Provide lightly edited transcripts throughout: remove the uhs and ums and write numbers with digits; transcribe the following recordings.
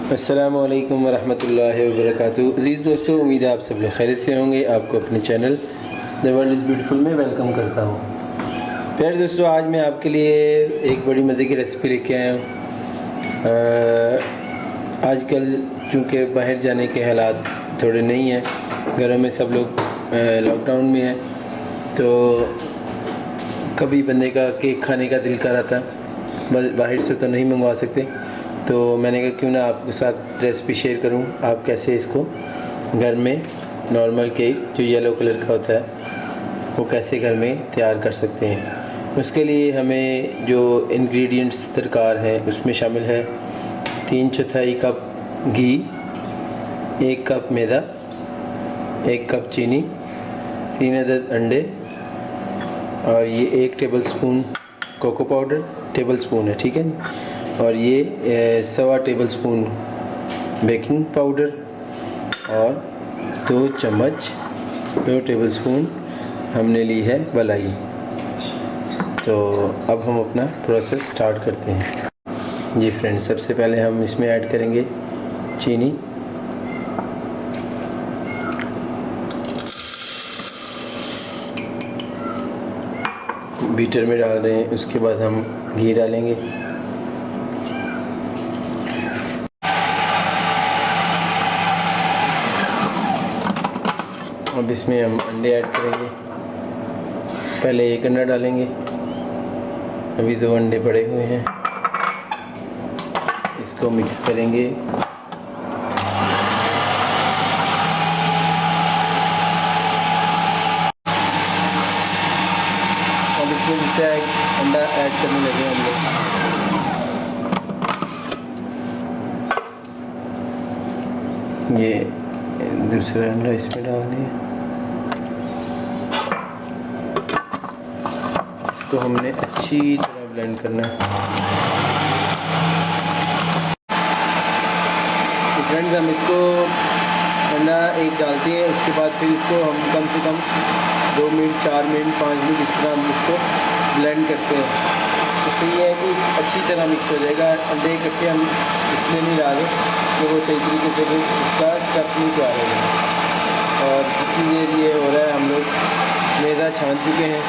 अस्सलामुअलैकुम वरहमतुल्लाहि वबरकातुहू। अज़ीज़ दोस्तों, उम्मीद है आप सब लोग खैरियत से होंगे। आपको अपने channel the world is beautiful में वेलकम करता हूँ। प्यारे दोस्तों, आज मैं आपके लिए एक बड़ी मज़े की रेसिपी लेके आया हूँ। आजकल चूँकि बाहर जाने के हालात थोड़े नहीं हैं, घरों में सब लोग लॉकडाउन में हैं, तो कभी बंदे का केक खाने का दिल कर रहा था, बस बाहर से तो नहीं मंगवा सकते, तो मैंने कहा क्यों ना आपके साथ रेसिपी शेयर करूं, आप कैसे इसको घर में नॉर्मल केक जो येलो कलर का होता है वो कैसे घर में तैयार कर सकते हैं। उसके लिए हमें जो इंग्रेडिएंट्स दरकार हैं उसमें शामिल है 3/4 कप घी, 1 कप मैदा, 1 कप चीनी, 3 अदद अंडे और ये 1 tablespoon cocoa powder, tablespoon है, ठीक है जी। और ये 1.25 टेबल स्पून बेकिंग पाउडर और 2 टेबल स्पून हमने ली है मलाई। तो अब हम अपना प्रोसेस स्टार्ट करते हैं। जी फ्रेंड्स, सबसे पहले हम इसमें ऐड करेंगे चीनी, बीटर में डाल रहे हैं। उसके बाद हम घी डालेंगे, अब इसमें हम अंडे ऐड करेंगे। पहले 1 अंडा डालेंगे, अभी 2 अंडे पड़े हुए हैं। इसको मिक्स करेंगे। अब इसमें दूसरा अंडा ऐड करने लगे हम लोग। ये दूसरा अंडा इसमें डाल दिया। इसको हमने अच्छी तरह ब्लेंड करना है। तो फ्रेंड्स, हम इसको अंडा एक डालते हैं, उसके बाद फिर इसको हम कम से कम 2 मिनट, 4 मिनट, 5 मिनट इस तरह हम इसको ब्लेंड करते हैं। तो ये है कि अच्छी तरह मिक्स हो जाएगा। अंडे इकट्ठे हम इसलिए नहीं डालें कि वो सही तरीके से फिर उसका स्टफ नहीं तैयार होगा। और जितनी देर ये हो रहा है, हम लोग मैदा छान चुके हैं।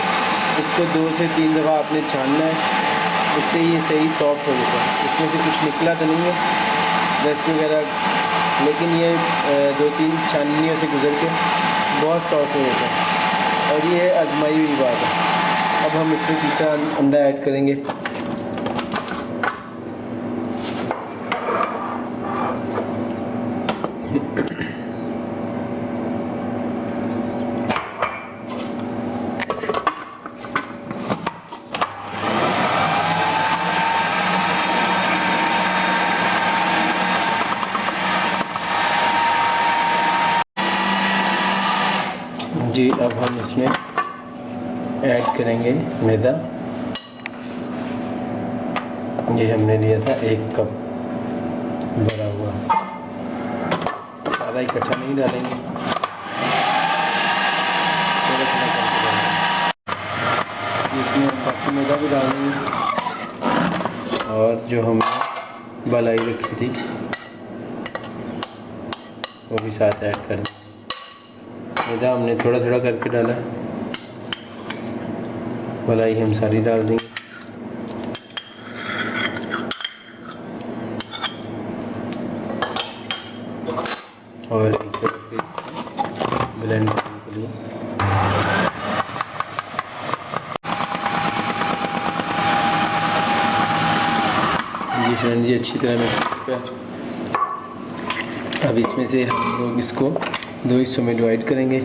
इसको 2 से 3 दफ़ा आपने छानना है, उससे ये सही सॉफ्ट हो जाता है। इसमें से कुछ निकला तो नहीं है डस्ट वगैरह, लेकिन ये 2-3 छाननियों से गुजर के बहुत सॉफ्ट हो जाता है और ये आजमाई हुई बात है। अब हम इसमें तीसरा अंडा ऐड करेंगे। जी, अब हम इसमें ऐड करेंगे मैदा। ये हमने लिया था 1 कप भरा हुआ, सारा इकट्ठा नहीं डालेंगे, थोड़ा थोड़ा करके डालेंगे। इसमें बाकी मैदा भी डालेंगे और जो हमने मलाई रखी थी वो भी साथ ऐड कर दें। मैदा हमने थोड़ा थोड़ा करके डाला, मलाई हम सारी डाल देंगे। और एक ब्लेंड करने के लिए जी फ्रेंड्स, ये अच्छी तरह मिक्स कर अब इसमें से हम लोग इसको 2 हिस्सों में डिवाइड करेंगे।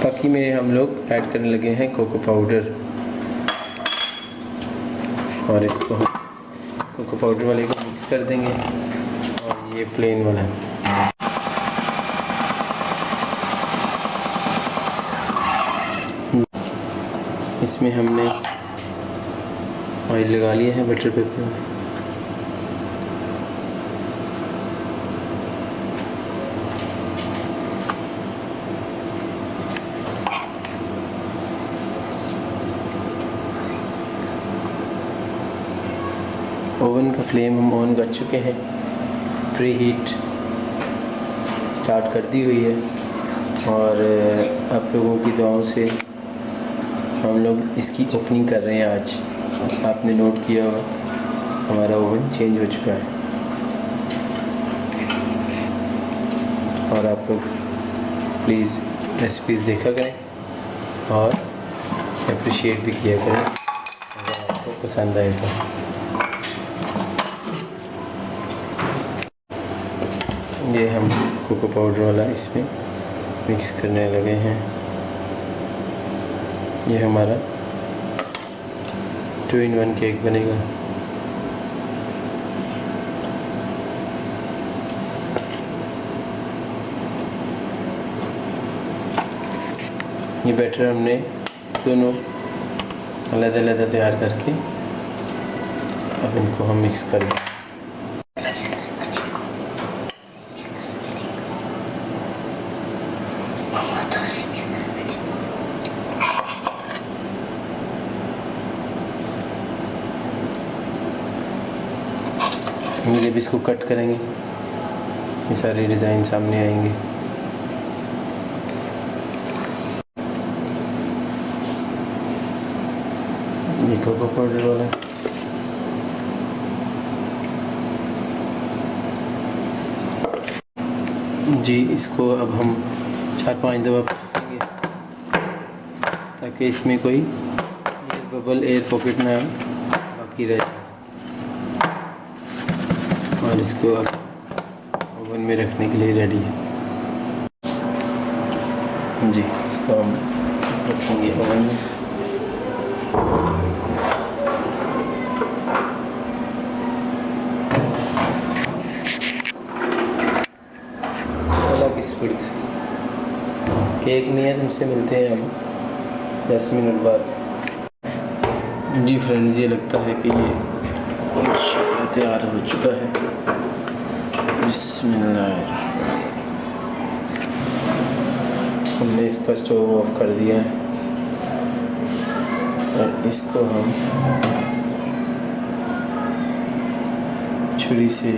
बाकी में हम लोग ऐड करने लगे हैं कोको पाउडर, और इसको कोको पाउडर वाले को मिक्स कर देंगे और ये प्लेन वाला इसमें हमने ऑयल लगा लिया है बटर पेपर में। ओवन का फ्लेम हम ऑन कर चुके हैं, प्री हीट स्टार्ट कर दी हुई है और आप लोगों की दुआओं से हम लोग इसकी ओपनिंग कर रहे हैं। आज आपने नोट किया होगा हमारा ओवन चेंज हो चुका है और आप लोग प्लीज़ रेसिपीज़ देखा करें और अप्रिशिएट भी किया करें अगर आपको पसंद आए तो। ये हम कोको पाउडर वाला इसमें मिक्स करने लगे हैं। ये हमारा 2-in-1 केक बनेगा। ये बैटर हमने दोनों अलग-अलग तैयार करके अब इनको हम मिक्स कर लें। हम जब इसको कट करेंगे ये सारे डिज़ाइन सामने आएंगे। ये कोको पाउडर वाला जी, इसको अब हम 4-5 दफ़ा पकाएंगे ताकि इसमें कोई एयर बबल, एयर पॉकेट ना बाकी रहे और इसको अब ओवन में रखने के लिए रेडी है। जी, इसको हम रखेंगे ओवन में। केक नहीं है, तुमसे मिलते हैं हम 10 मिनट बाद। जी फ्रेंड्स, ये लगता है कि ये तैयार हो चुका है। बिस्मिल्लाह, हमने इसका स्टोव ऑफ कर दिया है और इसको हम छुरी से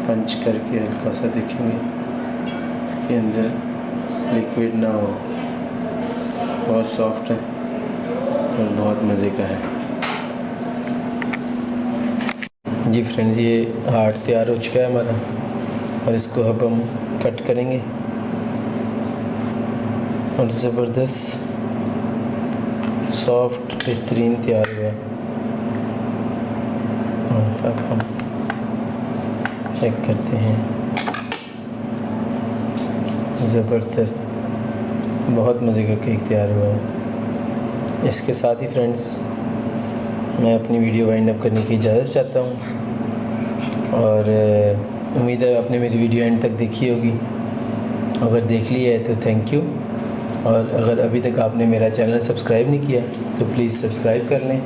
पंच करके हल्का सा देखेंगे इसके अंदर लिक्विड ना हो। बहुत सॉफ्ट है और बहुत मज़े का है। जी फ्रेंड्स, ये हार्ट तैयार हो चुका है हमारा और इसको अब हम कट करेंगे और ज़बरदस्त सॉफ्ट बेहतरीन तैयार हुआ। और अब हम चेक करते हैं। ज़बरदस्त, बहुत मज़े का केक तैयार हुआ है। इसके साथ ही फ्रेंड्स, मैं अपनी वीडियो वाइंड अप करने की इजाज़त चाहता हूँ और उम्मीद है आपने मेरी वीडियो एंड तक देखी होगी। अगर देख ली है तो थैंक यू, और अगर अभी तक आपने मेरा चैनल सब्सक्राइब नहीं किया तो प्लीज़ सब्सक्राइब कर लें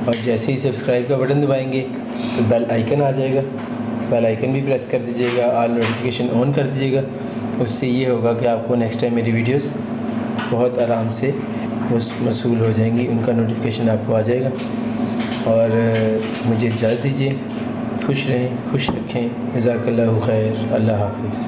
और जैसे ही सब्सक्राइब का बटन दबाएंगे तो बेल आइकन आ जाएगा। बेल आइकन भी प्रेस कर दीजिएगा, ऑल नोटिफिकेशन ऑन कर दीजिएगा। उससे ये होगा कि आपको नेक्स्ट टाइम मेरी वीडियोस बहुत आराम से मौसूल हो जाएंगी, उनका नोटिफिकेशन आपको आ जाएगा। और मुझे इजाज़त दीजिए। खुश रहें, खुश रखें। जज़ाकल्लाहु खैर। अल्लाह हाफ़िज़।